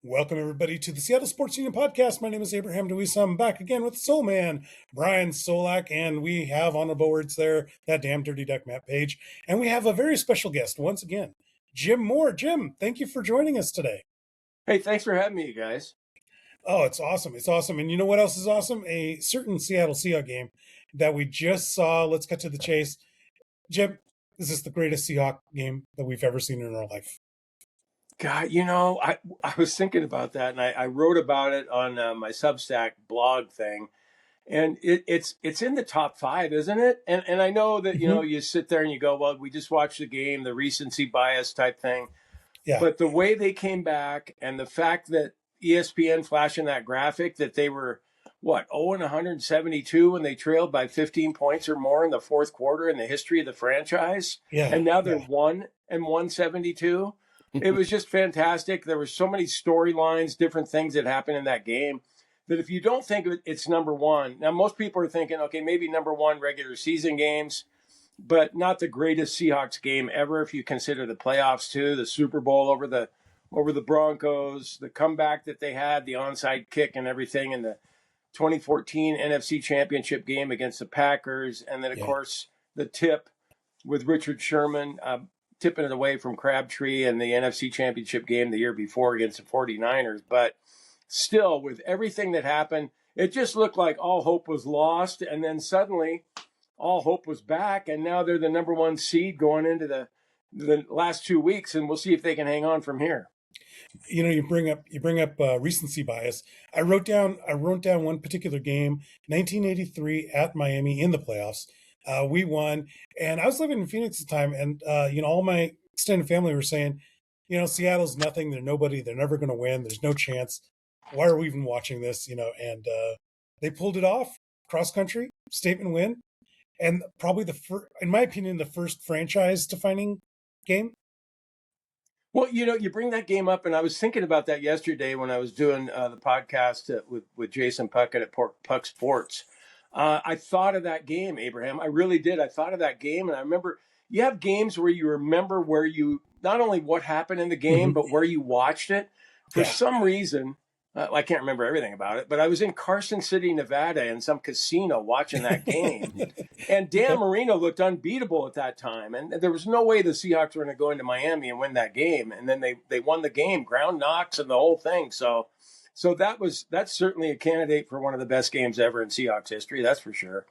Welcome, everybody, to the Seattle Sports Union podcast. My name is Abraham DeWeese. I'm back again with Soulman, Brian Solack, and we have on the boards there that damn dirty duck Matt Paige. And we have a very special guest once again, Jim Moore. Jim, thank you for joining us today. Hey, thanks for having me, you guys. Oh, it's awesome. It's awesome. And you know what else is awesome? A certain Seattle Seahawks game that we just saw. Let's cut to the chase. Jim, this is the greatest Seahawks game that we've ever seen in our life. God, I was thinking about that, and I wrote about it on my Substack blog thing, and it's in the top 5, isn't it? And I know that you sit there and you go, well, we just watched the game, the recency bias type thing. Yeah. But the way they came back, and the fact that ESPN flashing that graphic that they were 0-172 when they trailed by 15 points or more in the fourth quarter in the history of the franchise, and now they're 1-172. It was just fantastic. There were so many storylines, different things that happened in that game that if you don't think of it, it's number one. Now, most people are thinking, okay, maybe number one regular season games, but not the greatest Seahawks game ever if you consider the playoffs too, the Super Bowl over the Broncos, the comeback that they had, the onside kick and everything, and the 2014 NFC Championship game against the Packers, and then, of course, the tip with Richard Sherman tipping it away from Crabtree and the NFC Championship game the year before against the 49ers. But still, with everything that happened, it just looked like all hope was lost. And then suddenly all hope was back. And now they're the number one seed going into the last 2 weeks. And we'll see if they can hang on from here. You know, you bring up recency bias. I wrote down one particular game, 1983 at Miami in the playoffs. We won, and I was living in Phoenix at the time, and all my extended family were saying, Seattle's nothing, they're nobody, they're never going to win, there's no chance. Why are we even watching this? And they pulled it off, cross country statement win, and probably in my opinion, the first franchise-defining game. Well, you bring that game up, and I was thinking about that yesterday when I was doing the podcast with Jason Puckett at Puck Sports. I thought of that game, Abraham. I really did. I thought of that game, and I remember you have games where you remember where you not only what happened in the game, but where you watched it. For some reason, I can't remember everything about it, but I was in Carson City, Nevada, in some casino watching that game, and Dan Marino looked unbeatable at that time, and there was no way the Seahawks were going to go into Miami and win that game, and then they won the game, ground knocks and the whole thing. So that's certainly a candidate for one of the best games ever in Seahawks history. That's for sure.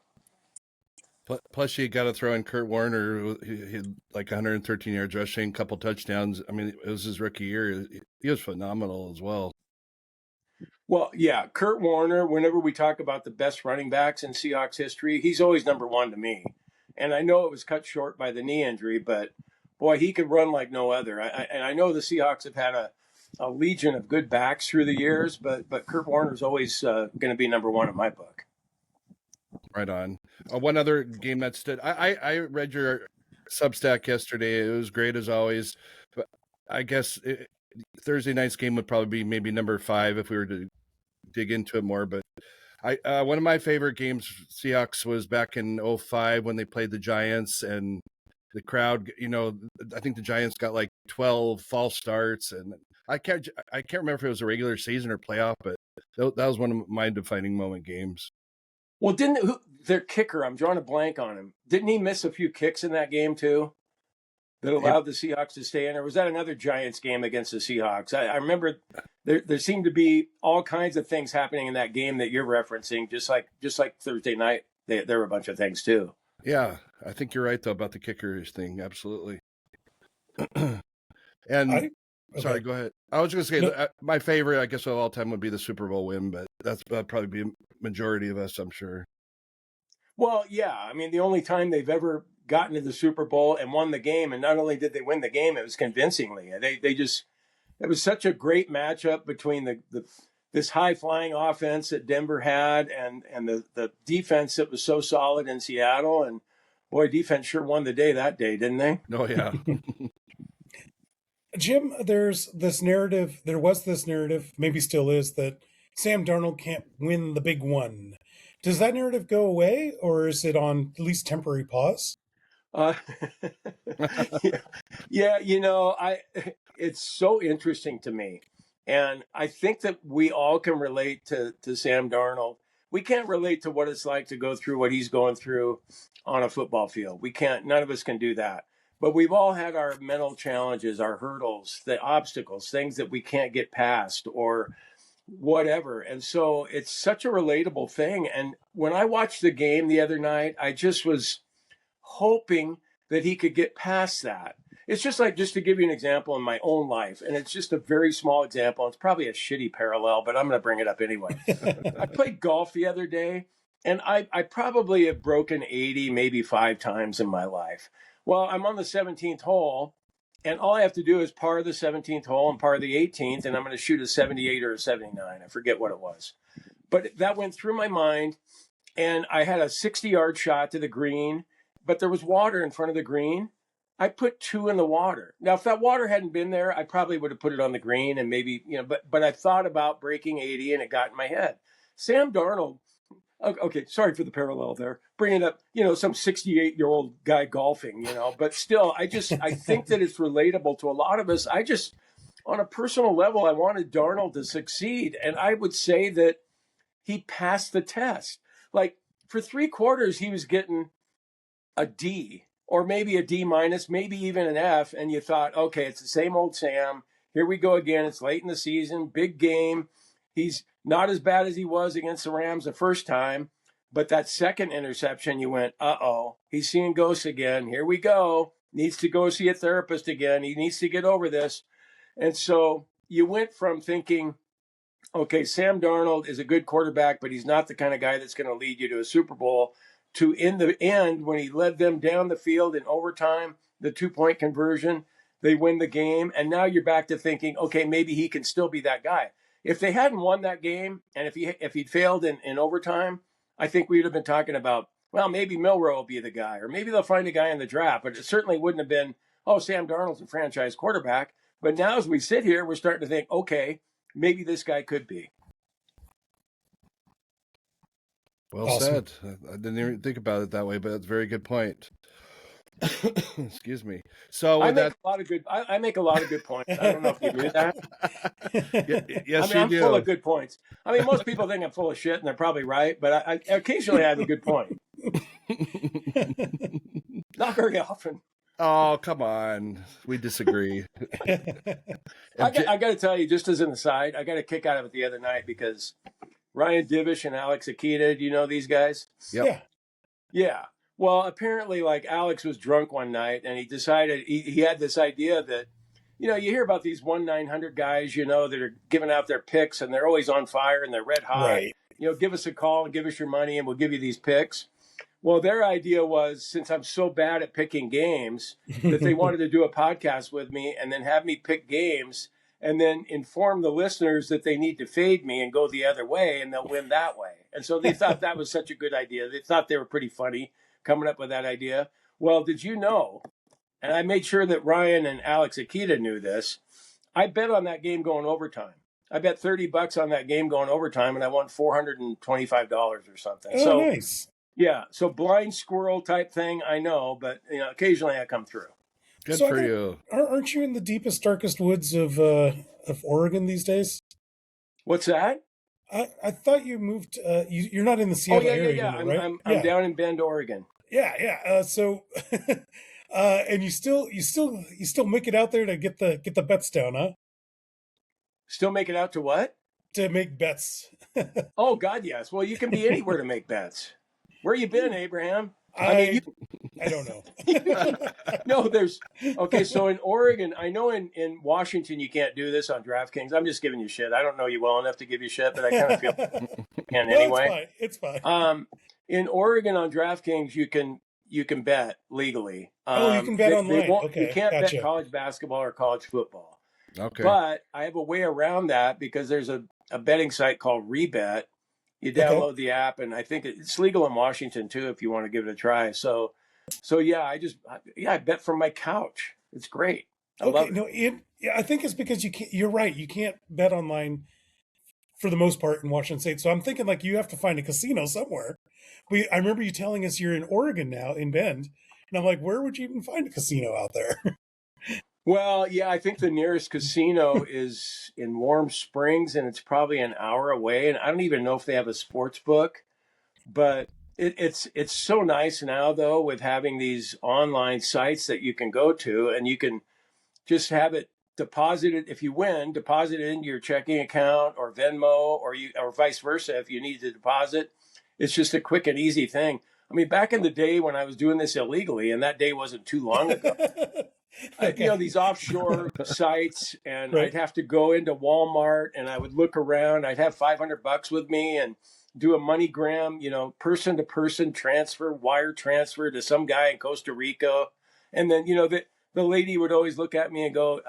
Plus, you got to throw in Kurt Warner. He had like 113 yards rushing, a couple touchdowns. I mean, it was his rookie year. He was phenomenal as well. Well, yeah, Kurt Warner, whenever we talk about the best running backs in Seahawks history, he's always number one to me. And I know it was cut short by the knee injury, but boy, he could run like no other. And I know the Seahawks have had a legion of good backs through the years, but Kurt Warner's always going to be number one in my book. Right on. One other game that stood. I read your Substack yesterday. It was great as always. But I guess Thursday night's game would probably be maybe number 5 if we were to dig into it more. But one of my favorite games, Seahawks, was back in 2005 when they played the Giants, and the crowd. I think the Giants got like 12 false starts, and I can't remember if it was a regular season or playoff, but that was one of my defining moment games. Well, their kicker, I'm drawing a blank on him. Didn't he miss a few kicks in that game too that allowed the Seahawks to stay in? Or was that another Giants game against the Seahawks? I remember there seemed to be all kinds of things happening in that game that you're referencing, just like Thursday night. There were a bunch of things too. Yeah, I think you're right though about the kickers thing. Absolutely. And sorry, go ahead. I was just going to say my favorite, I guess, of all time would be the Super Bowl win, but that'd probably be a majority of us, I'm sure. Well, yeah. I mean, the only time they've ever gotten to the Super Bowl and won the game, and not only did they win the game, it was convincingly. It was such a great matchup between this high-flying offense that Denver had and the defense that was so solid in Seattle. And, boy, defense sure won the day that day, didn't they? Oh, yeah. Jim, there was this narrative, maybe still is, that Sam Darnold can't win the big one. Does that narrative go away, or is it on at least temporary pause? Yeah, it's so interesting to me. And I think that we all can relate to Sam Darnold. We can't relate to what it's like to go through what he's going through on a football field. We can't, none of us can do that. But we've all had our mental challenges, our hurdles, the obstacles, things that we can't get past or whatever. And so it's such a relatable thing. And when I watched the game the other night, I just was hoping that he could get past that. It's just like, just to give you an example in my own life, and it's just a very small example. It's probably a shitty parallel, but I'm going to bring it up anyway. I played golf the other day, and I probably have broken 80, maybe 5 times in my life. Well, I'm on the 17th hole, and all I have to do is par the 17th hole and par the 18th, and I'm going to shoot a 78 or a 79. I forget what it was. But that went through my mind, and I had a 60-yard shot to the green, but there was water in front of the green. I put 2 in the water. Now, if that water hadn't been there, I probably would have put it on the green and maybe, but I thought about breaking 80 and it got in my head. Sam Darnold, okay, sorry for the parallel there, bringing up, some 68-year-old guy golfing, but still, I think that it's relatable to a lot of us. On a personal level, I wanted Darnold to succeed. And I would say that he passed the test. Like for 3 quarters, he was getting a D or maybe a D minus, maybe even an F. And you thought, okay, it's the same old Sam. Here we go again. It's late in the season, big game. He's not as bad as he was against the Rams the first time. But that second interception, you went, uh-oh, he's seeing ghosts again. Here we go. Needs to go see a therapist again. He needs to get over this. And so you went from thinking, okay, Sam Darnold is a good quarterback, but he's not the kind of guy that's going to lead you to a Super Bowl, to in the end, when he led them down the field in overtime, the 2-point conversion, they win the game. And now you're back to thinking, okay, maybe he can still be that guy. If they hadn't won that game, and if he'd failed in overtime, I think we would have been talking about, well, maybe Milroe will be the guy, or maybe they'll find a guy in the draft. But it certainly wouldn't have been, oh, Sam Darnold's a franchise quarterback. But now as we sit here, we're starting to think, okay, maybe this guy could be. Well said. I didn't even think about it that way, but that's a very good point. Excuse me. So I make a lot of good points. I don't know if you knew that. Yes, I'm full of good points. I mean, most people think I'm full of shit, and they're probably right. But I occasionally have a good point. Not very often. Oh, come on. We disagree. I got to tell you, just as an aside, I got a kick out of it the other night because Ryan Divish and Alex Akita, do you know these guys? Yep. Yeah. Well, apparently, like, Alex was drunk one night, and he decided he had this idea that, you hear about these 1-900 guys, that are giving out their picks, and they're always on fire, and they're red hot. Right. Give us a call and give us your money, and we'll give you these picks. Well, their idea was, since I'm so bad at picking games, that they wanted to do a podcast with me and then have me pick games and then inform the listeners that they need to fade me and go the other way, and they'll win that way. And so they thought that was such a good idea. They thought they were pretty funny coming up with that idea. Well, did you know, and I made sure that Ryan and Alex Akita knew this, I bet on that game going overtime. I bet $30 on that game going overtime, and I won $425 or something. Oh, so nice. Yeah, so blind squirrel type thing, I know, but occasionally I come through. Good for you. Aren't you in the deepest, darkest woods of Oregon these days? What's that? I thought you moved. You're not in the Seattle area anymore, right? I'm down in Bend, Oregon. Yeah. So, and you still make it out there to get the bets down, huh? Still make it out to what? To make bets. Oh God, yes. Well, you can be anywhere to make bets. Where you been, Abraham? I don't know. No, okay. So in Oregon, I know in Washington you can't do this on DraftKings. I'm just giving you shit. I don't know you well enough to give you shit, but I kind of feel you can anyway. It's fine. In Oregon on DraftKings, you can bet legally. You can bet online. Okay, you can't bet college basketball or college football. Okay. But I have a way around that because there's a betting site called Rebet. You download the app, and I think it's legal in Washington too if you want to give it a try. So yeah, I bet from my couch. It's great. I love it. No, I think it's because you can't. You're right. You can't bet online for the most part in Washington State. So I'm thinking like you have to find a casino somewhere. I remember you telling us you're in Oregon now, in Bend, and I'm like, where would you even find a casino out there? Well, yeah, I think the nearest casino is in Warm Springs, and it's probably an hour away. And I don't even know if they have a sports book, but it's so nice now though with having these online sites that you can go to, and you can just have it deposited. If you win, deposit it into your checking account or Venmo, or vice versa if you need to deposit. It's just a quick and easy thing. I mean, back in the day when I was doing this illegally, and that day wasn't too long ago, Okay. these offshore sites, and Right. I'd have to go into Walmart and I would look around. I'd have $500 with me and do a MoneyGram, person to person transfer, wire transfer to some guy in Costa Rica. And then, the lady would always look at me and go,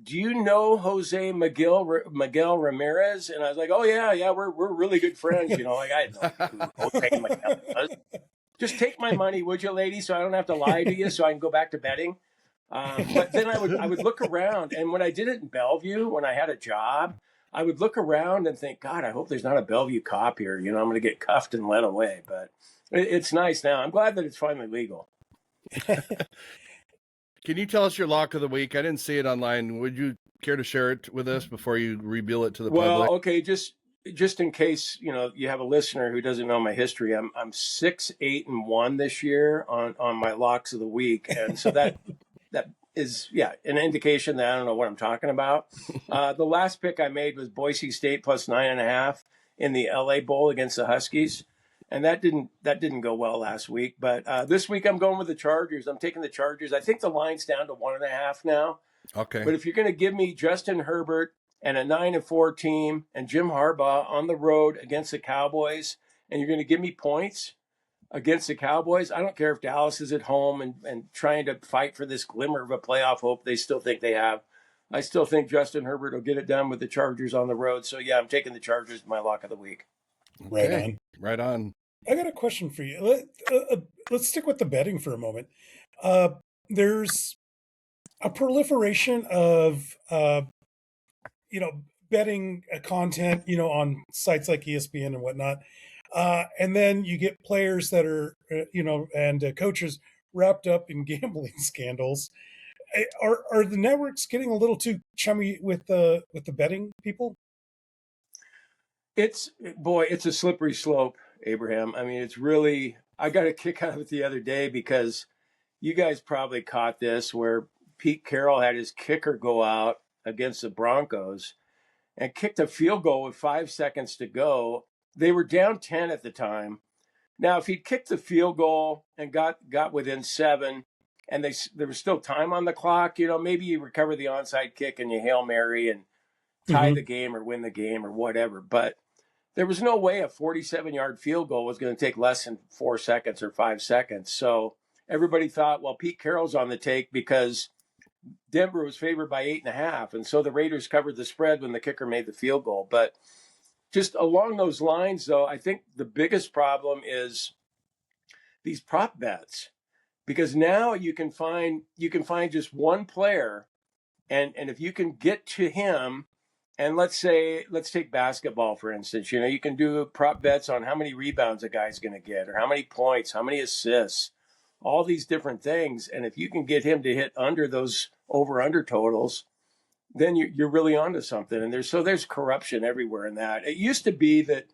do you know Jose Miguel Ramirez? And I was like, oh yeah, we're really good friends. Like I had no idea who Jose Miguel was. Just take my money, would you, lady, so I don't have to lie to you, so I can go back to betting. But then I would look around, and when I did it in Bellevue, when I had a job, I would look around and think, God, I hope there's not a Bellevue cop here. I'm going to get cuffed and led away. But it's nice now. I'm glad that it's finally legal. Can you tell us your lock of the week? I didn't see it online. Would you care to share it with us before you reveal it to the public? Well, okay, just in case you have a listener who doesn't know my history, I'm 6-8-1 this year on my locks of the week, and so that is an indication that I don't know what I'm talking about. The last pick I made was Boise State plus 9.5 in the LA Bowl against the Huskies, and that didn't go well last week. But this week I'm going with the Chargers. I'm taking the Chargers. I think the line's down to 1.5 now. Okay. But if you're going to give me Justin Herbert and a 9-4 team and Jim Harbaugh on the road against the Cowboys, and you're going to give me points against the Cowboys, I don't care if Dallas is at home and trying to fight for this glimmer of a playoff hope they still think they have. I still think Justin Herbert will get it done with the Chargers on the road. So, yeah, I'm taking the Chargers my lock of the week. Okay. Right on. I got a question for you. Let's stick with the betting for a moment. There's a proliferation of betting content on sites like ESPN and whatnot, and then you get players that are and coaches wrapped up in gambling scandals. Are the networks getting a little too chummy with the betting people? It's a slippery slope, Abraham. I mean, it's really, I got a kick out of it the other day because you guys probably caught this where Pete Carroll had his kicker go out against the Broncos and kicked a field goal with 5 seconds to go. They were down 10 at the time. Now, if he'd kicked the field goal and got within 7 and there was still time on the clock, maybe you recover the onside kick and you Hail Mary and tie the game or win the game or whatever. But there was no way a 47-yard field goal was going to take less than 4 seconds or 5 seconds. So everybody thought, well, Pete Carroll's on the take because Denver was favored by 8.5. And so the Raiders covered the spread when the kicker made the field goal. But just along those lines, though, I think the biggest problem is these prop bets, because now you can find just one player, and if you can get to him, and let's take basketball for instance, you can do prop bets on how many rebounds a guy's going to get, or how many points, how many assists, all these different things, and if you can get him to hit under those over/under totals, then you're really onto something. And there's corruption everywhere in that. It used to be that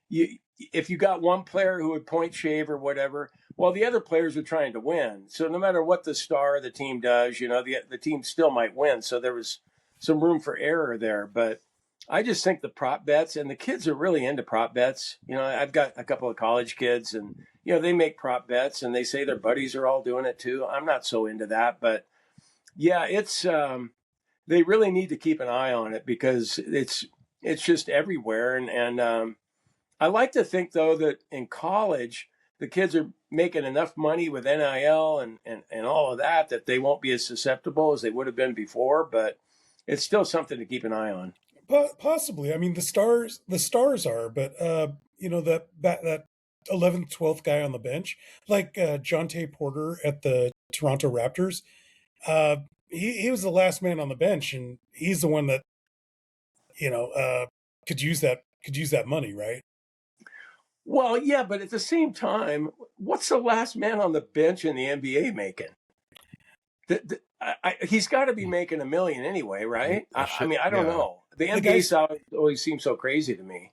if you got one player who would point shave or whatever, well, the other players are trying to win. So no matter what the star of the team does, the team still might win. So there was some room for error there. But I just think the prop bets, and the kids are really into prop bets. I've got a couple of college kids, and they make prop bets and they say their buddies are all doing it too. I'm not so into that, but yeah, it's they really need to keep an eye on it because it's just everywhere. And I like to think, though, that in college, the kids are making enough money with NIL and all of that they won't be as susceptible as they would have been before. But it's still something to keep an eye on. Possibly. I mean, the stars are, but that 11th, 12th guy on the bench, like Jonte Porter at the Toronto Raptors, he was the last man on the bench, and he's the one that could use that money, right? Well, yeah, but at the same time, what's the last man on the bench in the NBA making? he's got to be making $1 million anyway, right? I mean, I don't know. The NBA guys always seems so crazy to me.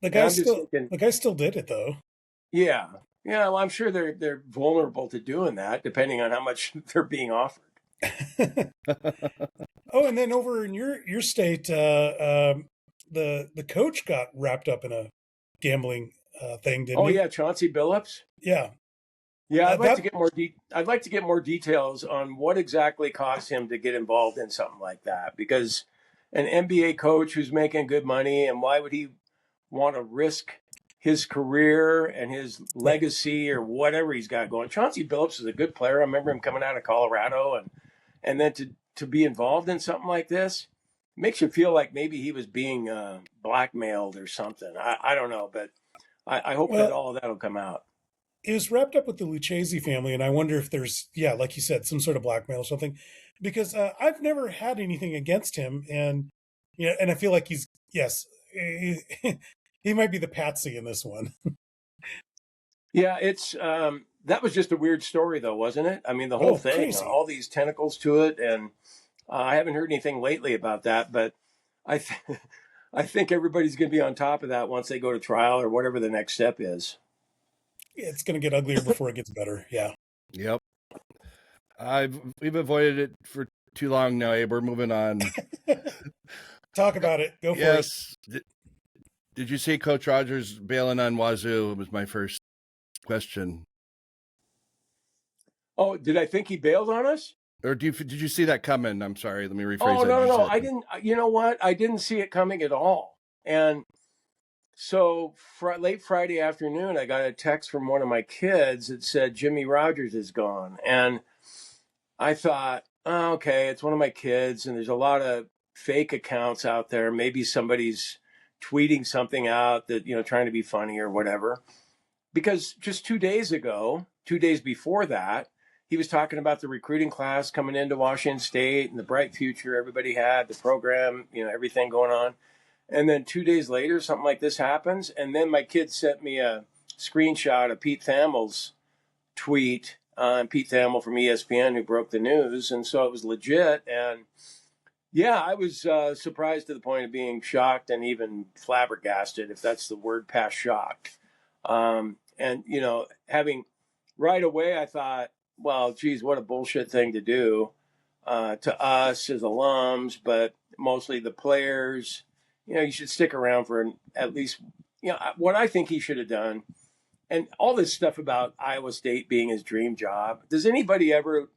The guy still did it though. Yeah. Yeah, well, I'm sure they're vulnerable to doing that, depending on how much they're being offered. Oh, and then over in your state, the coach got wrapped up in a gambling thing, didn't he? Oh yeah, Chauncey Billups. Yeah, yeah. I'd like to get more. I'd like to get more details on what exactly caused him to get involved in something like that. Because an NBA coach who's making good money, and why would he want to risk his career and his legacy or whatever he's got going? Chauncey Billups is a good player. I remember him coming out of Colorado, and then to be involved in something like this makes you feel like maybe he was being blackmailed or something. I don't know, but I hope that all of that will come out. It was wrapped up with the Lucchese family, and I wonder if there's, like you said, some sort of blackmail or something, because I've never had anything against him, and and I feel like he might be the patsy in this one. Yeah, it's that was just a weird story, though, wasn't it? I mean, the whole thing, all these tentacles to it, and I haven't heard anything lately about that, but I think everybody's going to be on top of that once they go to trial or whatever the next step is. It's going to get uglier before it gets better. Yeah. Yep. We've avoided it for too long now, Abe. We're moving on. Talk about it. Go for it. Yes. Did you see Coach Rogers bailing on Wazoo? It was my first question. Oh, did I think he bailed on us? Or did you see that coming? I'm sorry. Let me rephrase that. Oh, no. I didn't. You know what? I didn't see it coming at all. And so late Friday afternoon, I got a text from one of my kids that said Jimmy Rogers is gone. And I thought, oh, okay, it's one of my kids. And there's a lot of fake accounts out there. Maybe somebody's tweeting something out that, trying to be funny or whatever. Because just 2 days before that, he was talking about the recruiting class coming into Washington State and the bright future everybody had, the program, everything going on. And then 2 days later, something like this happens. And then my kid sent me a screenshot of Pete Thamel's tweet, Pete Thamel from ESPN, who broke the news. And so it was legit. And yeah, I was surprised to the point of being shocked and even flabbergasted, if that's the word, past shocked. And, having right away, I thought, well, geez, what a bullshit thing to do to us as alums, but mostly the players. You should stick around for at least, what I think he should have done. And all this stuff about Iowa State being his dream job. Does anybody ever,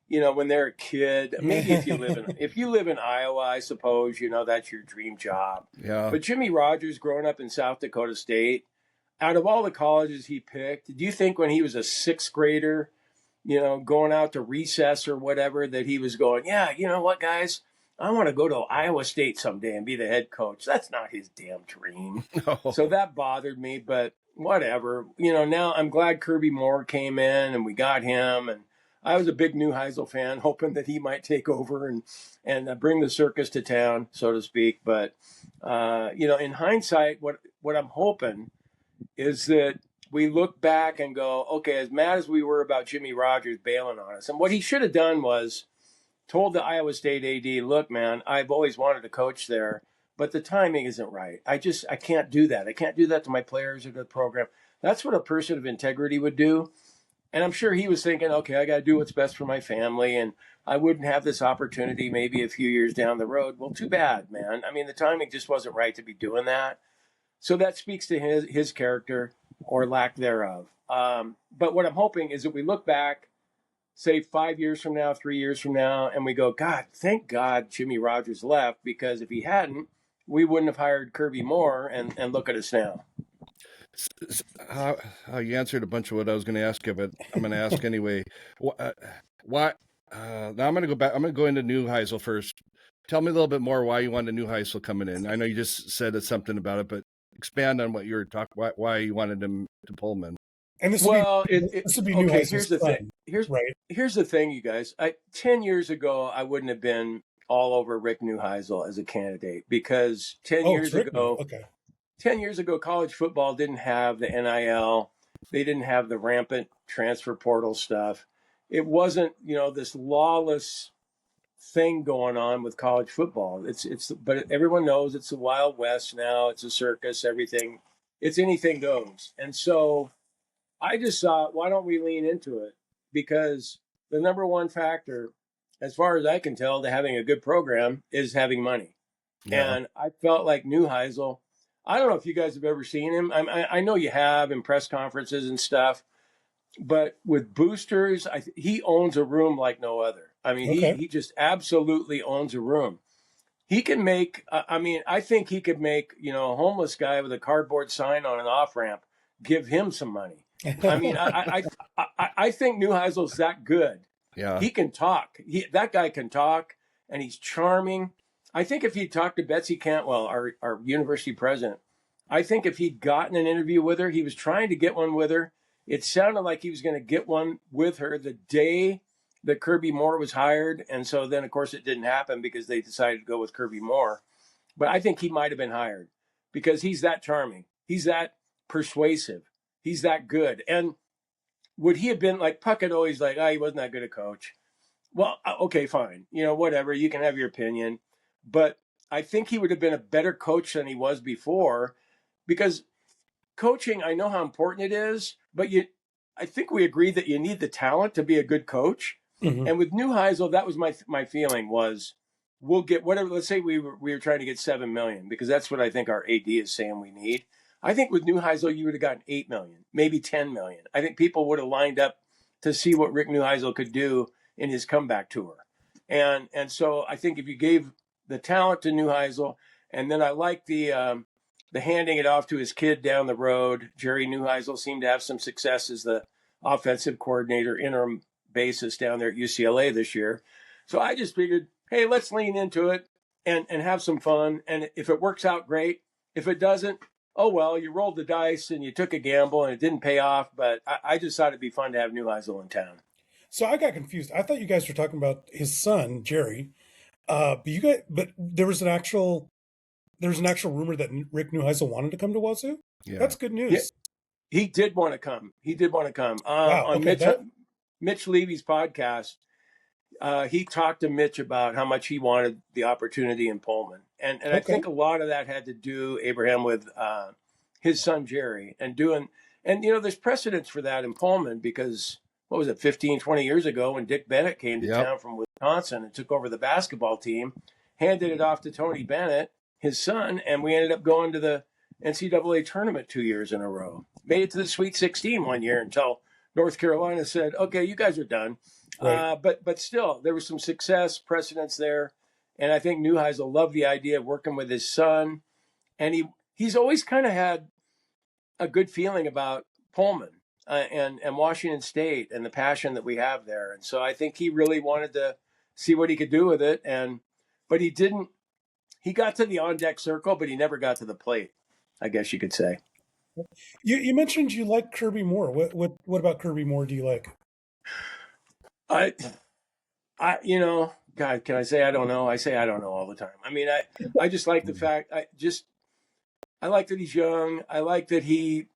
when they're a kid, maybe if you live in Iowa, I suppose, that's your dream job. Yeah. But Jimmy Rogers, growing up in South Dakota State, out of all the colleges he picked, do you think when he was a sixth grader, going out to recess or whatever, that he was going, yeah, you know what, guys? I want to go to Iowa State someday and be the head coach. That's not his damn dream. No. So that bothered me, but whatever. Now I'm glad Kirby Moore came in and we got him. And I was a big Neuheisel fan, hoping that he might take over and bring the circus to town, so to speak. But, in hindsight, what I'm hoping is that we look back and go, okay, as mad as we were about Jimmy Rogers bailing on us, and what he should have done was told the Iowa State AD, look, man, I've always wanted to coach there, but the timing isn't right. I can't do that. I can't do that to my players or to the program. That's what a person of integrity would do. And I'm sure he was thinking, okay, I got to do what's best for my family, and I wouldn't have this opportunity maybe a few years down the road. Well, too bad, man. I mean, the timing just wasn't right to be doing that. So that speaks to his character or lack thereof. But what I'm hoping is that we look back, say 5 years from now, 3 years from now, and we go, God, thank God Jimmy Rogers left, because if he hadn't, we wouldn't have hired Kirby Moore, and look at us now. You answered a bunch of what I was going to ask you, but I'm going to ask anyway. Why? Now I'm going to go back. I'm going to go into Neuheisel first. Tell me a little bit more why you wanted Neuheisel coming in. I know you just said something about it, but expand on what you were talking. Why you wanted him to Pullman. And this would be okay. Here's the thing. Here's the thing, you guys. 10 years ago, I wouldn't have been all over Rick Neuheisel as a candidate, because 10 years ago, college football didn't have the NIL. They didn't have the rampant transfer portal stuff. it wasn't, this lawless thing going on with college football. But everyone knows it's the Wild West now. It's a circus. Everything, it's anything goes. And so I just thought, why don't we lean into it? Because the number one factor, as far as I can tell, to having a good program is having money. Yeah. And I felt like Neuheisel. I don't know if you guys have ever seen him. I know you have in press conferences and stuff. But with boosters, he owns a room like no other. I mean, he just absolutely owns a room. He can make, I think he could make, a homeless guy with a cardboard sign on an off-ramp, give him some money. I mean, I think Neuheisel's that good. Yeah. He can talk. That guy can talk, and he's charming. I think if he'd talked to Betsy Cantwell, our university president, I think if he'd gotten an interview with her, he was trying to get one with her. It sounded like he was going to get one with her the day that Kirby Moore was hired. And so then, of course, it didn't happen because they decided to go with Kirby Moore. But I think he might have been hired because he's that charming. He's that persuasive. He's that good. And would he have been like Puckett always like, he wasn't that good a coach? Well, okay, fine. Whatever. You can have your opinion. But I think he would have been a better coach than he was before because coaching, I know how important it is, but I think we agree that you need the talent to be a good coach. Mm-hmm. And with Neuheisel, that was my feeling was we'll get whatever. Let's say we were trying to get $7 million because that's what I think our AD is saying we need. I think with Neuheisel, you would have gotten $8 million, maybe $10 million. I think people would have lined up to see what Rick Neuheisel could do in his comeback tour. And so I think if you gave the talent to Neuheisel, and then I like the handing it off to his kid down the road. Jerry Neuheisel seemed to have some success as the offensive coordinator interim basis down there at UCLA this year. So I just figured, hey, let's lean into it and have some fun. And if it works out, great. If it doesn't, oh, well, you rolled the dice and you took a gamble and it didn't pay off. But I just thought it'd be fun to have Neuheisel in town. So I got confused. I thought you guys were talking about his son, Jerry. But there was an actual rumor that Rick Neuheisel wanted to come to Wazoo. Yeah. That's good news. Yeah. He did want to come. Wow, on Mitch Levy's podcast, he talked to Mitch about how much he wanted the opportunity in Pullman. And I think a lot of that had to do, Abraham, with his son, Jerry, and there's precedence for that in Pullman because, 15, 20 years ago when Dick Bennett came to town from Wisconsin and took over the basketball team, handed it off to Tony Bennett, his son, and we ended up going to the NCAA tournament 2 years in a row. Made it to the Sweet 16 one year until North Carolina said, okay, you guys are done. Right. But still, there was some success, precedence there. And I think Neuheisel loved the idea of working with his son. And he's always kind of had a good feeling about Pullman and Washington State and the passion that we have there. And so I think he really wanted to see what he could do with it. But he didn't. He got to the on-deck circle, but he never got to the plate, I guess you could say. You mentioned you like Kirby Moore. What about Kirby Moore do you like? God, can I say I don't know? I say I don't know all the time. I mean, I just like the fact I like that he's young. I like that he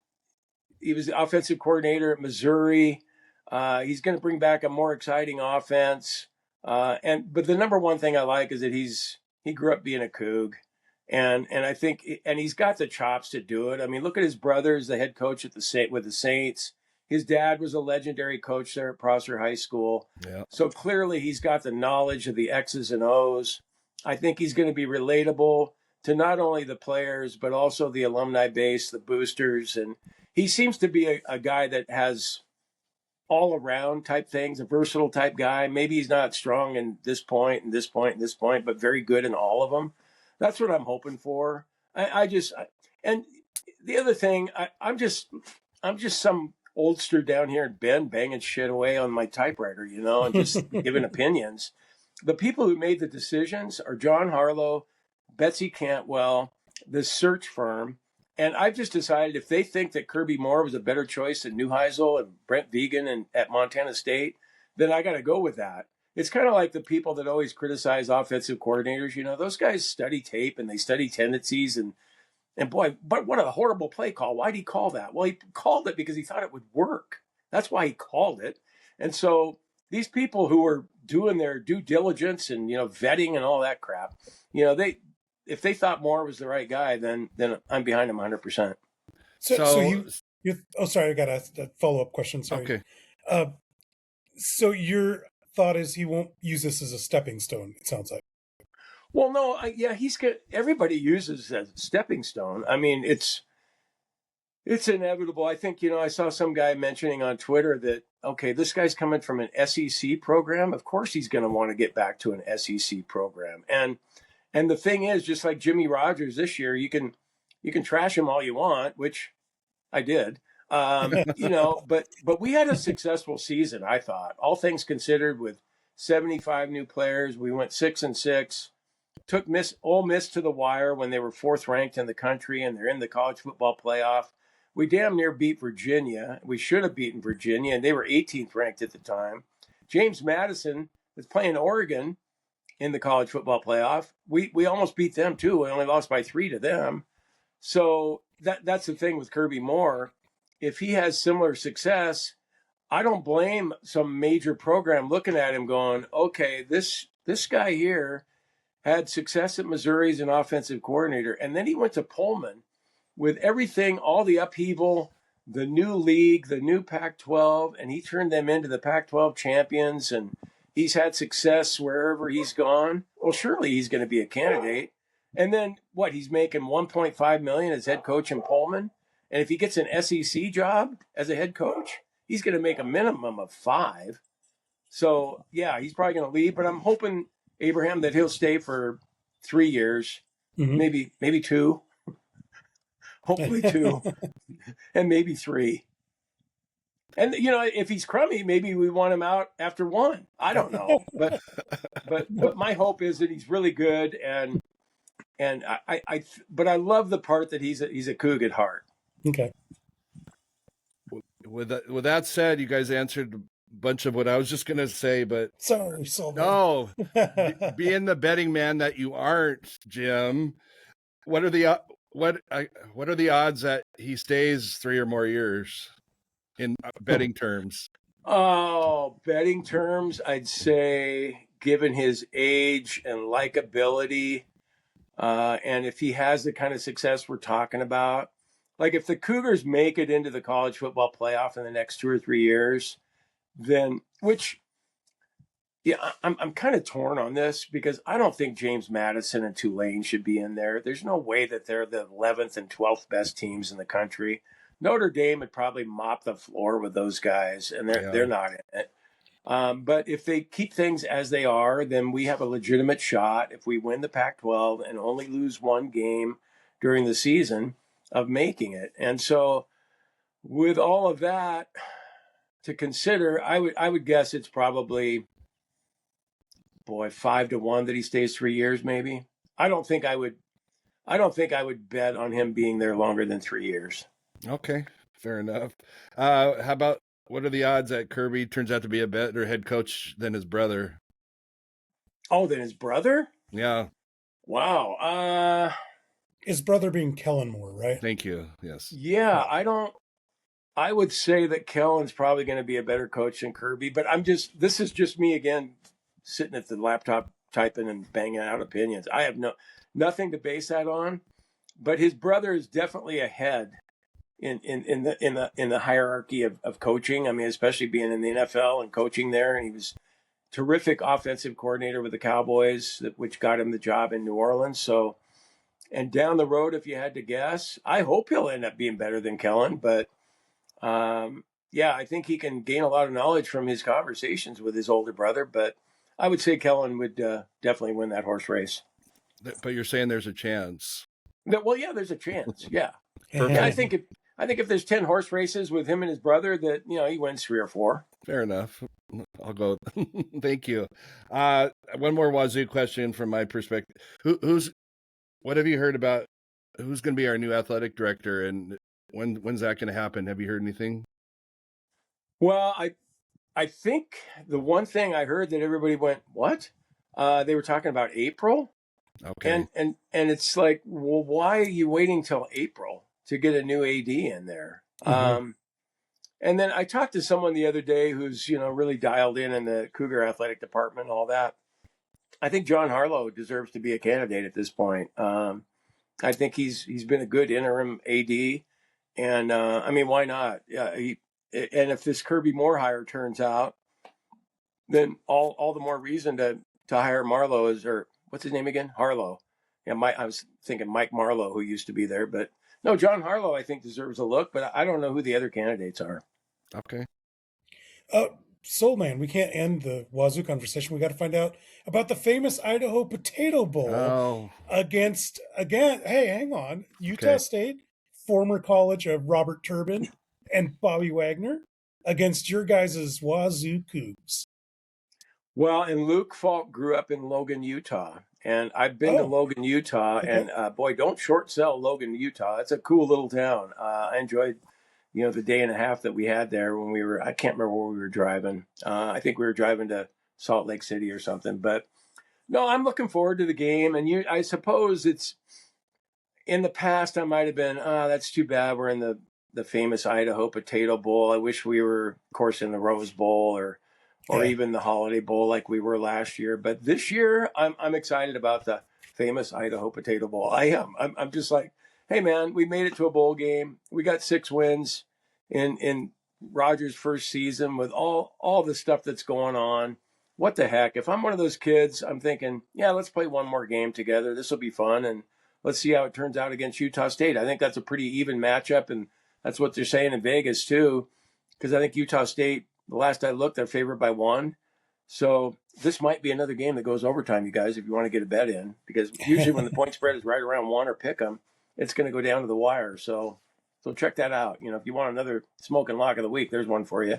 was the offensive coordinator at Missouri. He's going to bring back a more exciting offense. But the number one thing I like is that he grew up being a Coug. And I think he's got the chops to do it. I mean, look at his brother's the head coach with the Saints. His dad was a legendary coach there at Prosser High School. Yeah. So clearly he's got the knowledge of the X's and O's. I think he's going to be relatable to not only the players, but also the alumni base, the boosters. And he seems to be a guy that has all around type things, a versatile type guy. Maybe he's not strong in this point and this point and this point, but very good in all of them. That's what I'm hoping for. And the other thing, I'm just some oldster down here in Bend banging shit away on my typewriter, and just giving opinions. The people who made the decisions are John Harlow, Betsy Cantwell, the search firm. And I've just decided if they think that Kirby Moore was a better choice than Neuheisel and Brent Vigen at Montana State, then I got to go with that. It's kind of like the people that always criticize offensive coordinators. Those guys study tape and they study tendencies and boy, but what a horrible play call. Why did he call that? Well, he called it because he thought it would work. That's why he called it. And so these people who are doing their due diligence and, vetting and all that crap, if they thought Moore was the right guy, then I'm behind him 100%. So sorry, I got a follow-up question. Sorry. Okay. So your thought is he won't use this as a stepping stone, it sounds like. Well, no, everybody uses it as a stepping stone. I mean, it's inevitable. I think, I saw some guy mentioning on Twitter that, okay, this guy's coming from an SEC program. Of course he's going to want to get back to an SEC program. And the thing is, just like Jimmy Rogers this year, you can trash him all you want, which I did. But we had a successful season, I thought. All things considered, with 75 new players, we went 6-6. Took Ole Miss to the wire when they were 4th ranked in the country, and they're in the college football playoff. We damn near beat Virginia. We should have beaten Virginia, and they were 18th ranked at the time. James Madison was playing Oregon in the college football playoff. We almost beat them too. We only lost by 3 to them. So that's the thing with Kirby Moore. If he has similar success, I don't blame some major program looking at him going, okay, this guy here had success at Missouri as an offensive coordinator, and then he went to Pullman with everything, all the upheaval, the new league, the new Pac-12, and he turned them into the Pac-12 champions, and he's had success wherever he's gone. Well, surely he's going to be a candidate. And then he's making $1.5 million as head coach in Pullman, and if he gets an SEC job as a head coach, he's going to make a minimum of $5 million. So yeah, he's probably going to leave, but I'm hoping, Abraham, that he'll stay for 3 years, maybe 2, hopefully 2, and maybe 3. And if he's crummy, maybe we want him out after 1. I don't know, but my hope is that he's really good, and I love the part that he's a Coug at heart. Okay. With that said, you guys answered bunch of what I was just going to say, but sorry, Soulman. No, being the betting man that you aren't, Jim, what are the odds that he stays 3 or more years in betting terms? Oh, betting terms, I'd say, given his age and likability, and if he has the kind of success we're talking about, like if the Cougars make it into the college football playoff in the next 2 or 3 years, then, I'm kind of torn on this because I don't think James Madison and Tulane should be in there. There's no way that they're the 11th and 12th best teams in the country. Notre Dame would probably mop the floor with those guys, and they're not in it. But if they keep things as they are, then we have a legitimate shot, if we win the Pac-12 and only lose 1 game during the season, of making it. And so with all of that to consider, I would guess it's probably 5-1 that he stays 3 years, maybe. I don't think I would bet on him being there longer than 3 years. Okay, fair enough. How about, what are the odds that Kirby turns out to be a better head coach than his brother? Oh, than his brother? Yeah. Wow. His brother being Kellen Moore, right? Thank you. Yes. Yeah, I would say that Kellen's probably going to be a better coach than Kirby, but this is just me again, sitting at the laptop typing and banging out opinions. I have nothing to base that on, but his brother is definitely ahead in the hierarchy of coaching. I mean, especially being in the NFL and coaching there, and he was terrific offensive coordinator with the Cowboys, which got him the job in New Orleans. So, and down the road, if you had to guess, I hope he'll end up being better than Kellen, but I think he can gain a lot of knowledge from his conversations with his older brother, but I would say Kellen would definitely win that horse race. But you're saying there's a chance. Well, yeah, there's a chance. Yeah. Yeah, I think if there's 10 horse races with him and his brother, that he wins 3 or 4. Fair enough. I'll go. Thank you. One more Wazoo question from my perspective. What have you heard about who's going to be our new athletic director, and when's that going to happen? Have you heard anything? Well, I think the one thing I heard that everybody went, what? They were talking about April. Okay. And it's like, well, why are you waiting till April to get a new AD in there? Mm-hmm. And then I talked to someone the other day who's, really dialed in the Cougar athletic department and all that. I think John Harlow deserves to be a candidate at this point. I think he's been a good interim AD, and why not? Yeah, and if this Kirby Moore hire turns out, then all the more reason to hire Marlowe or what's his name again? Harlow. Yeah, I was thinking Mike Marlowe, who used to be there, but no, John Harlow I think deserves a look, but I don't know who the other candidates are. Okay. Soulman, we can't end the Wazoo conversation. We got to find out about the famous Idaho Potato Bowl against, hey, hang on, Utah State, former college of Robert Turbin and Bobby Wagner, against your guys' Wazoo Cougs. Well, and Luke Falk grew up in Logan, Utah, and I've been to Logan, Utah, and boy, don't short sell Logan, Utah. It's a cool little town. I enjoyed the day and a half that we had there when we were, I can't remember where we were driving. I think we were driving to Salt Lake City or something. But no, I'm looking forward to the game. And I suppose it's, in the past, I might have been, that's too bad. We're in the famous Idaho Potato Bowl. I wish we were, of course, in the Rose Bowl or even the Holiday Bowl like we were last year. But this year, I'm excited about the famous Idaho Potato Bowl. I am. I'm just like, hey, man, we made it to a bowl game. We got 6 wins in Rogers' first season with all the stuff that's going on. What the heck? If I'm one of those kids, I'm thinking, yeah, let's play one more game together. This will be fun, and let's see how it turns out against Utah State. I think that's a pretty even matchup, and that's what they're saying in Vegas, too, because I think Utah State, the last I looked, they're favored by 1. So this might be another game that goes overtime, you guys, if you want to get a bet in, because usually when the point spread is right around 1 or pick 'em, it's going to go down to the wire. So check that out. If you want another smoke and lock of the week, there's one for you.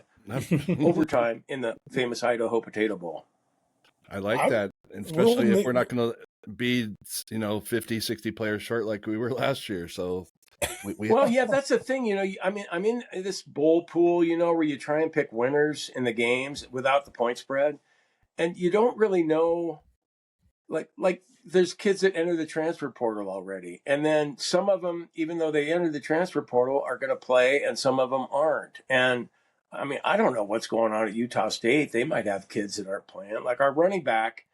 Overtime in the famous Idaho Potato Bowl. I like that, especially if we're not going to be 50, 60 players short like we were last year. So yeah, that's the thing. I'm in this bowl pool, where you try and pick winners in the games without the point spread, and you don't really know. Like there's kids that enter the transfer portal already, and then some of them, even though they entered the transfer portal, are going to play, and some of them aren't. And I don't know what's going on at Utah State. They might have kids that aren't playing. Like our running back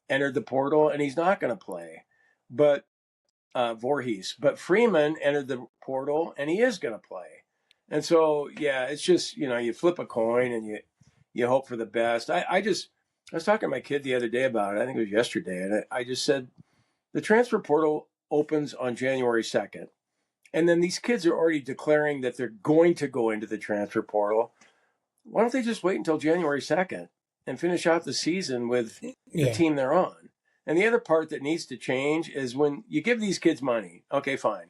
entered the portal, and he's not going to play, but Voorhees. But Freeman entered the portal, and he is going to play. And so, yeah, it's just you flip a coin and you hope for the best. I was talking to my kid the other day about it. I think it was yesterday. And I just said, the transfer portal opens on January 2nd. And then these kids are already declaring that they're going to go into the transfer portal. Why don't they just wait until January 2nd and finish out the season with the team they're on? And the other part that needs to change is when you give these kids money. Okay, fine.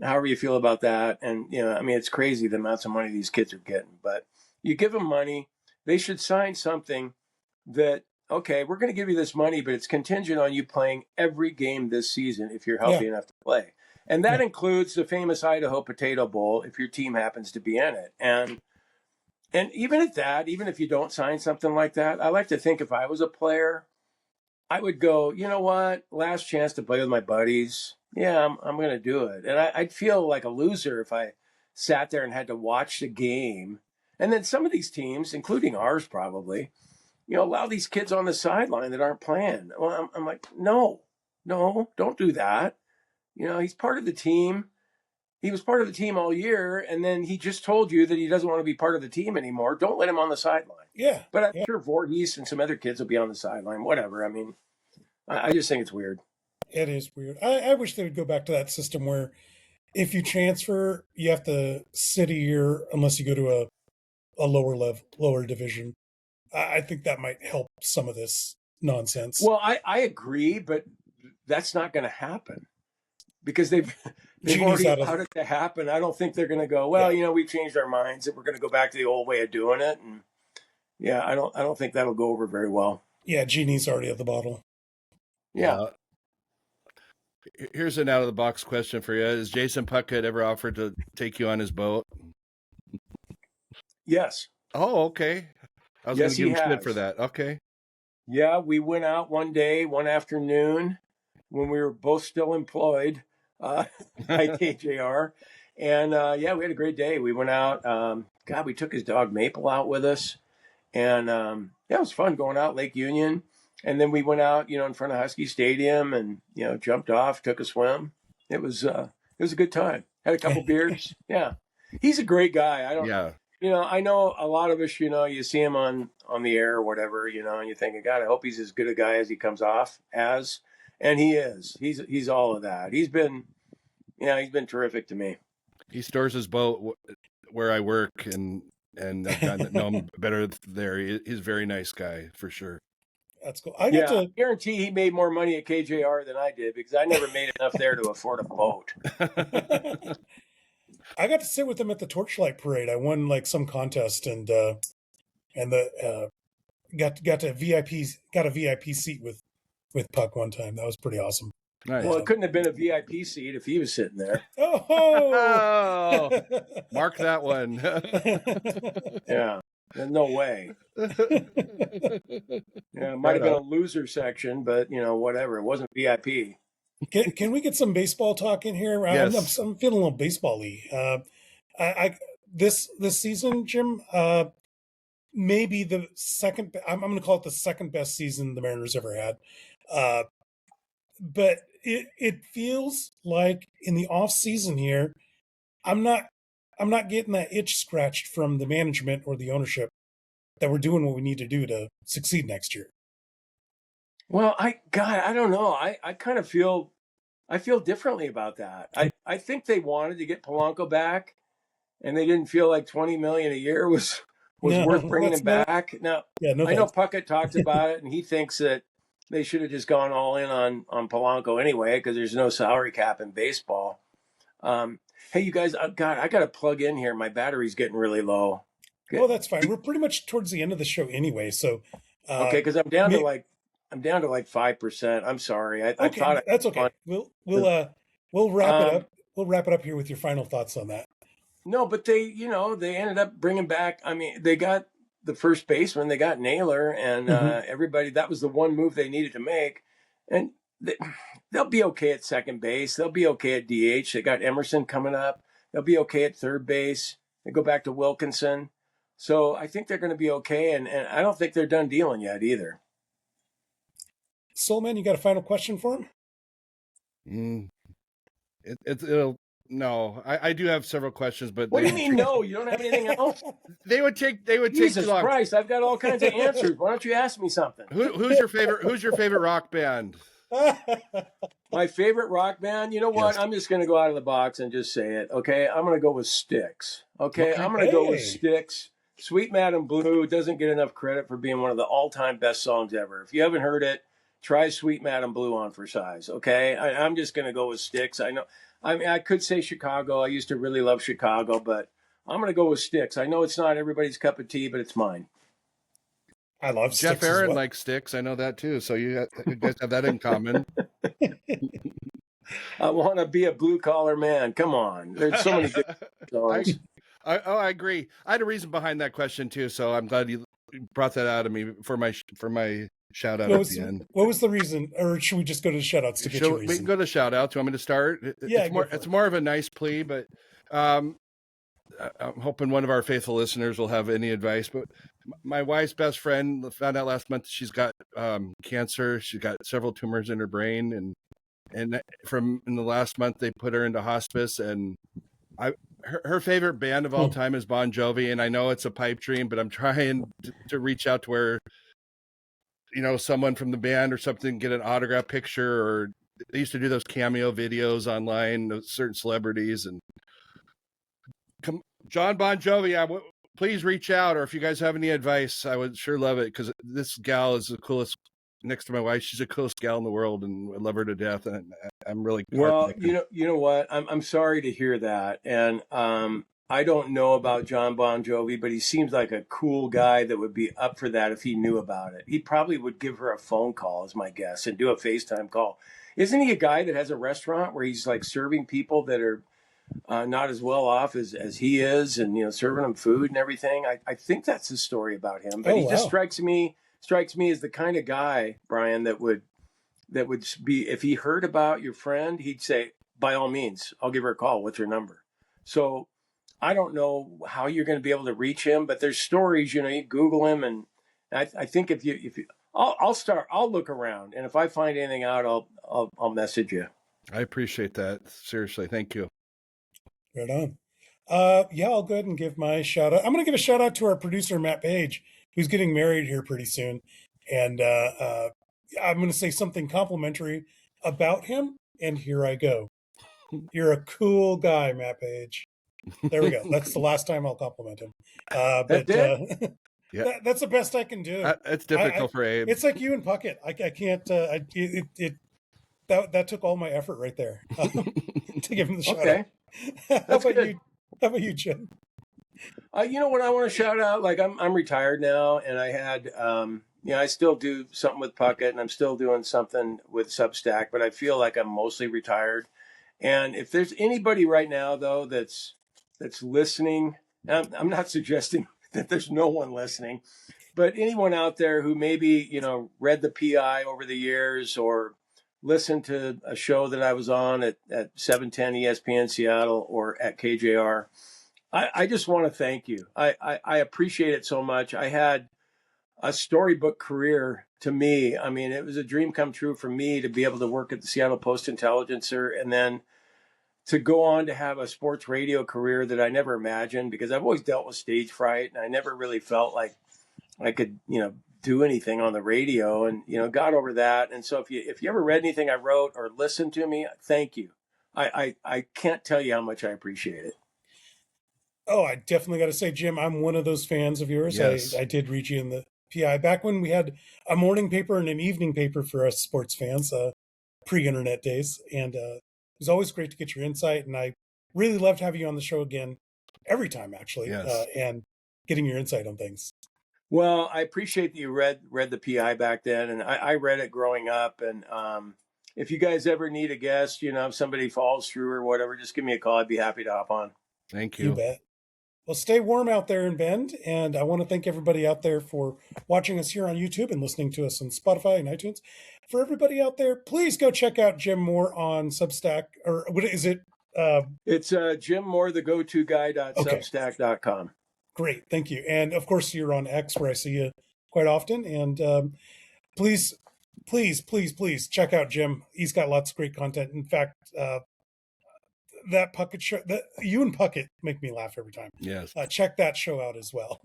However you feel about that. And, it's crazy the amounts of money these kids are getting. But you give them money, they should sign something that, okay, we're going to give you this money, but it's contingent on you playing every game this season if you're healthy enough to play. And that includes the famous Idaho Potato Bowl if your team happens to be in it. And even at that, even if you don't sign something like that, I like to think if I was a player, I would go, you know what, last chance to play with my buddies. Yeah, I'm going to do it. And I'd feel like a loser if I sat there and had to watch the game. And then some of these teams, including ours probably, allow these kids on the sideline that aren't playing. Well, I'm like, no, don't do that. He's part of the team. He was part of the team all year, and then he just told you that he doesn't want to be part of the team anymore. Don't let him on the sideline. Yeah. But I'm sure Voorhees and some other kids will be on the sideline, whatever. I just think it's weird. It is weird. I wish they would go back to that system where if you transfer, you have to sit a year unless you go to a lower division. I think that might help some of this nonsense. Well, I agree, but that's not going to happen because they've already allowed it to happen. I don't think they're going to go, well, we've changed our minds and we're going to go back to the old way of doing it. And I don't think that'll go over very well. Yeah, genie's already at the bottle. Yeah. Here's an out of the box question for you. Has Jason Puckett ever offered to take you on his boat? Yes. Oh, okay. I was going to give him shit for that. Okay. Yeah, we went out one afternoon when we were both still employed at KJR, And yeah, we had a great day. We went out. God, we took his dog Maple out with us, and yeah, it was fun going out Lake Union. And then we went out, in front of Husky Stadium, and jumped off, took a swim. It was a good time. Had a couple beers. Yeah, he's a great guy. Yeah. I know a lot of us, you see him on the air or whatever, and you're thinking, God, I hope he's as good a guy as he comes off as, and he is. He's all of that. He's been terrific to me. He stores his boat where I work, and I've gotten to know him better there. He's a very nice guy for sure. That's cool. I guarantee he made more money at KJR than I did, because I never made enough there to afford a boat. I got to sit with him at the Torchlight Parade. I won like some contest, and got a VIP seat with Puck one time. That was pretty awesome. Nice. Well, it couldn't have been a VIP seat if he was sitting there. Oh, mark that one. Yeah, no way. Yeah, it might have been a loser section, but whatever. It wasn't VIP. Can we get some baseball talk in here? Yes. I'm feeling a little baseball-y. This season, Jim, maybe the second. I'm going to call it the second best season the Mariners ever had. But it feels like in the off season here, I'm not getting that itch scratched from the management or the ownership that we're doing what we need to do to succeed next year. Well, I don't know. I kind of feel differently about that. I think they wanted to get Polanco back, and they didn't feel like $20 million a year was worth bringing him back. Now, I know Puckett talked about it, and he thinks that they should have just gone all in on Polanco anyway, because there's no salary cap in baseball. Hey, you guys, I got to plug in here. My battery's getting really low. Okay. Well, that's fine. We're pretty much towards the end of the show anyway. So okay, because I'm down to like 5%. I'm sorry. I thought that's okay. We'll wrap it up. We'll wrap it up here with your final thoughts on that. No, but they ended up bringing back. I mean, they got the first baseman. They got Naylor, and everybody. That was the one move they needed to make, and they'll be okay at second base. They'll be okay at DH. They got Emerson coming up. They'll be okay at third base. They go back to Wilkinson. So I think they're going to be okay, and I don't think they're done dealing yet either. Soulman, you got a final question for him? No, I do have several questions, but what do you mean? No, you don't have anything else? They would take Jesus Christ! I've got all kinds of answers. Why don't you ask me something? Who's your favorite rock band? My favorite rock band? You know what? Yes. I'm just going to go out of the box and just say it. Okay, I'm going to go with Styx. Okay, I'm going to go with Styx. Sweet Madam Blue doesn't get enough credit for being one of the all-time best songs ever. If you haven't heard it, try Sweet Madam Blue on for size. Okay, I'm just going to go with Styx. I know. I mean, I could say Chicago. I used to really love Chicago, but I'm going to go with Styx. I know it's not everybody's cup of tea, but it's mine. I love Jeff Styx. Aaron likes Styx. I know that too. So you guys have that in common. I want to be a blue collar man. Come on, there's so many good songs. I agree. I had a reason behind that question too, so I'm glad you brought that out of me for my shout out at the end. What was the reason, or should we just go to shout outs to get your reason? We can go to shout outs. Do you want me to start? Yeah, it's more of a nice plea, but I'm hoping one of our faithful listeners will have any advice. But my wife's best friend found out last month she's got cancer. She's got several tumors in her brain, and in the last month they put her into hospice. And her favorite band of all time is Bon Jovi, and I know it's a pipe dream, but I'm trying to reach out to where someone from the band or something get an autograph picture, or they used to do those cameo videos online of certain celebrities. And John Bon Jovi, please reach out, or if you guys have any advice, I would sure love it, because this gal is the coolest. Next to my wife, she's the coolest gal in the world, and I love her to death. And I'm really well. You know what? I'm sorry to hear that, and I don't know about John Bon Jovi, but he seems like a cool guy that would be up for that if he knew about it. He probably would give her a phone call, is my guess, and do a FaceTime call. Isn't he a guy that has a restaurant where he's like serving people that are not as well off as he is, and serving them food and everything? I think that's the story about him. But he just strikes me as the kind of guy, Brian, that would be, if he heard about your friend, he'd say, by all means, I'll give her a call. What's her number? So I don't know how you're going to be able to reach him, but there's stories, you Google him. And I think if you, I'll look around. And if I find anything out, I'll message you. I appreciate that. Seriously. Thank you. Right on. Yeah, I'll go ahead and give my shout out. I'm going to give a shout out to our producer, Matt Paige, who's getting married here pretty soon. And I'm going to say something complimentary about him. And here I go. You're a cool guy, Matt Paige. There we go. That's the last time I'll compliment him. But yeah. That's the best I can do. It's difficult for Abe. It's like you and Puckett. I can't. That took all my effort right there to give him the shout out. How about you, Jim? What I want to shout out, like I'm retired now, and I had, I still do something with Puckett, and I'm still doing something with Substack, but I feel like I'm mostly retired. And if there's anybody right now, though, that's listening, I'm not suggesting that there's no one listening, but anyone out there who maybe, read the PI over the years or listened to a show that I was on at 710 ESPN Seattle or at KJR, I just want to thank you. I appreciate it so much. I had a storybook career to me. I mean, it was a dream come true for me to be able to work at the Seattle Post-Intelligencer and then to go on to have a sports radio career that I never imagined, because I've always dealt with stage fright and I never really felt like I could, do anything on the radio, and, got over that. And so if you ever read anything I wrote or listened to me, thank you. I can't tell you how much I appreciate it. Oh, I definitely got to say, Jim, I'm one of those fans of yours. Yes. I did read you in the PI back when we had a morning paper and an evening paper for us sports fans, pre-internet days. And it was always great to get your insight. And I really loved having you on the show again every time, actually, yes. And getting your insight on things. Well, I appreciate that you read the PI back then, and I read it growing up. And if you guys ever need a guest, if somebody falls through or whatever, just give me a call. I'd be happy to hop on. Thank you. You bet. Well, stay warm out there in Bend, and I want to thank everybody out there for watching us here on YouTube and listening to us on Spotify and iTunes. For everybody out there, please go check out Jim Moore on Substack, or what is it? It's Jim Moore, the go-to guy.substack.com. Okay. Great, thank you. And of course, you're on X, where I see you quite often. And please check out Jim. He's got lots of great content. In fact, that Puckett show, you and Puckett make me laugh every time. Yes. Check that show out as well.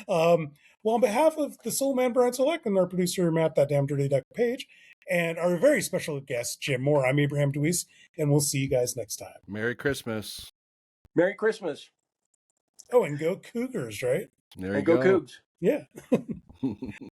Well, on behalf of the Soulman, Brian Solack, and our producer, Matt, that damn dirty duck, Paige, and our very special guest, Jim Moore, I'm Abraham DeWeese, and we'll see you guys next time. Merry Christmas. Merry Christmas. Oh, and go Cougars, right? There you go. Cougs. Yeah.